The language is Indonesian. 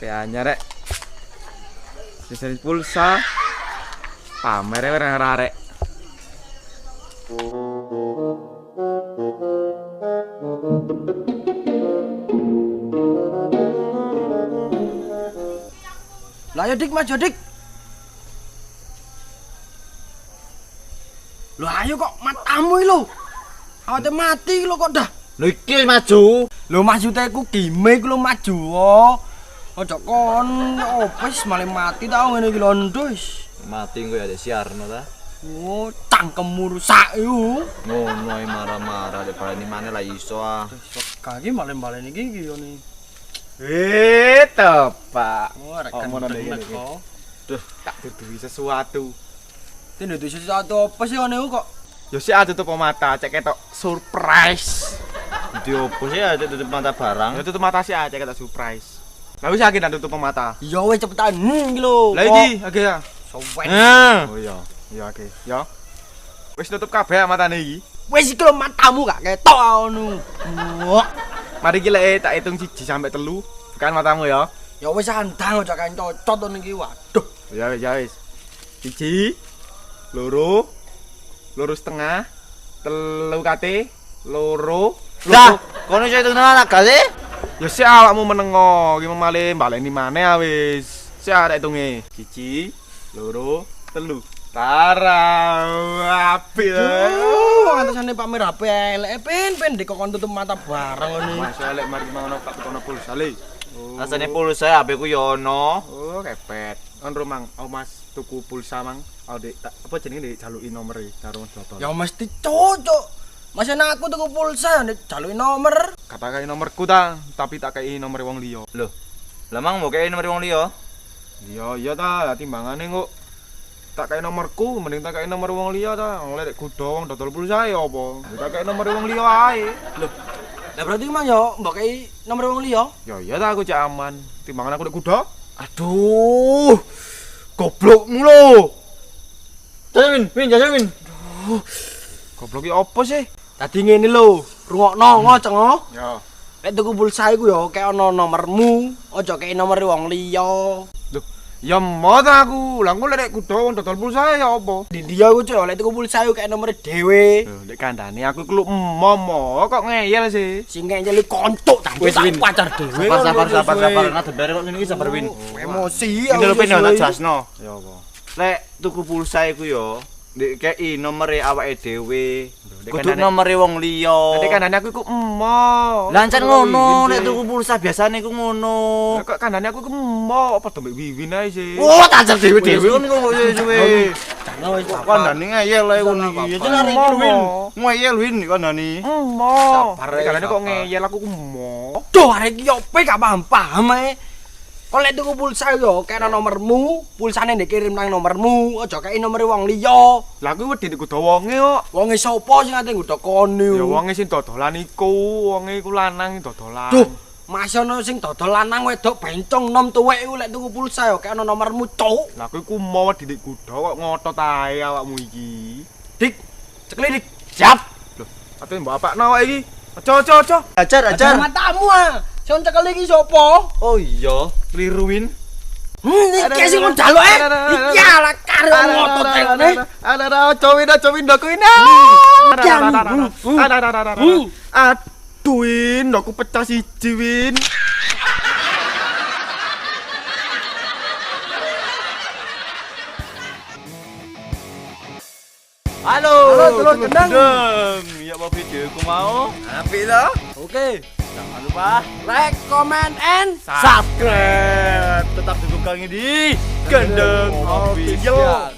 HP anyar rek. Sisir pulsa. Pamer rek. Lah ayo dik, maju dik. Loh ayo kok matamu iki lho. Awake mati lho kok dah. Lho iki maju. Lho maksude ku gimik lho maju. Oh. Ojo kon opes malah mati ta ngene iki lho ndus. Mati engko ya dek siarno ta. Oh, cangkemmu rusak iku. Ngono ae marah-marah dek baleni maneh lah iso ah. Kaki malah baleni iki ngene. Tepak. Oh, rek Omongan kenteng iki. kok. Duh, tak duduhi sesuatu. Tene dudu sesuatu apa sih ngene kok? Yo sik aja tutup mata, cek ketok surprise. Di opo sih ada tutup mata barang. Ya tutup mata sih aja ketok surprise. Lah wis yakin tak tutup mata. Ya wis cepetan iki lho. Lah iki age ya. Sowen. Oh iya, iya age. Ya. Wis tutup kabeh matane iki. Wis iki lho matamu gak ketok ngono. Wah. Mari iki lek tak hitung 1 sampai 3. Tekan matamu ya. Ya wis andang aja kan cocot to niki. Waduh. Ya wis. 1, 2, 2,5, 3 kate, 2. Dah, kono iso hitung anak gak sih? Ya sik awakmu menengo, iki male baleni maneh wis. Sik arek hitunge. 1, 2, 3. Tara, apik. Antasane pamer HP elek pen dik kok kon tutup mata bareng ngene. Mas elek mari ngono tak kono pulsa le. Rasane pulsa HP ku yo ono. Oh, kepet. On rumang, oh Mas tuku pulsa mang. Oh, Dek, apa jenenge Dek jaluki nomere karo dodol. Ya mesti cocok. Mas enak aku tuku pulsa nek jaluki nomor. Katakai nomorku ta, tapi tak kei nomor wong liya. Loh. Lah mang mau kei nomor wong liya? Iya ta, timbangane kok tak kei nomorku, mending tak kei nomor wong liya ta. Wong lek kudu wong dodol pulsa ya apa? Tak kei nomor wong liya ae. Loh. Lah berarti mang yo mbok kei nomor wong liya? Ya iya ta aku cek aman. Timbangane aku lek kudu. Aduh. Goblokmu lho. Jajamin. Goblok iki apa sih? Tadi ngene lho, rungokno ngoceng. Ya. Nek tuku pulsa iku yo kek ono nomormu, aja kei nomor wong liya. Loh, ya mau ta aku. Lah engko lek kudu wong dodol pulsa ya apa? Di dia ku cok lek tuku pulsa iku kek nomor dhewe. Loh, lek kandhane aku iku momo kok ngeyel sih. Sing ngeyel kontuk tak pacar dhewe. Sabar. Nah, dendare kok ngene iki sabar Win. Emosi. Ini lho peno tak jasno. Ya apa? Lek tuku pulsa iku yo ndek kei nomere awake dhewe. Kudu kandhane- nomere wong liya. Nek kandhane aku iku emo. Lancen ngono nek tuku pulsa biasane iku ngono. Kok kandhane aku iku emo apa dombek wiwin ae sih. Oh, tak ajar dhewe-dhewe kon kok suwe. Jangan wis Kandhane ngeyel ae ngono iki. Ya jenenge iki Win. Ngeyel Win kandhane. Emo. Sabar, Nek kandhane kok sabar. ngeyel aku emo. Duh, arek iki opo gak paham ae. Kok lek tuku pulsa yo kena nomormu, pulsane dikirim nang nomormu, aja kei nomor wong liya. Lah aku wedi kudu wonge kok. Wonge sapa sing ate nggodha kene? Ya wonge sing dodolan iku, wonge iku lanang dodolan. Duh, masih ono sing dodol lanang wedok bencong nom tuwek iku lek tuku pulsa yo kena nomormu, cuk. Lah aku iku mau wedi kudu kok ngotot ae awakmu iki. Dik, cekli dik. Siap. Loh, ate mbok apakno awake iki? Aja. Ajar. Matamu ah. Sing cekel iki sapa? Oh iya, Kliru Win. Iki sing ndalo iki ala karo ngotot ngene. Ada cowin doku ini. Aduh Win, aku pecah siji Win. Halo, Telur gendang. Ya mau videoku mau? Apik to? Oke. Jangan lupa Like, comment, and subscribe. Tetap dukung kami di Gendeng Official.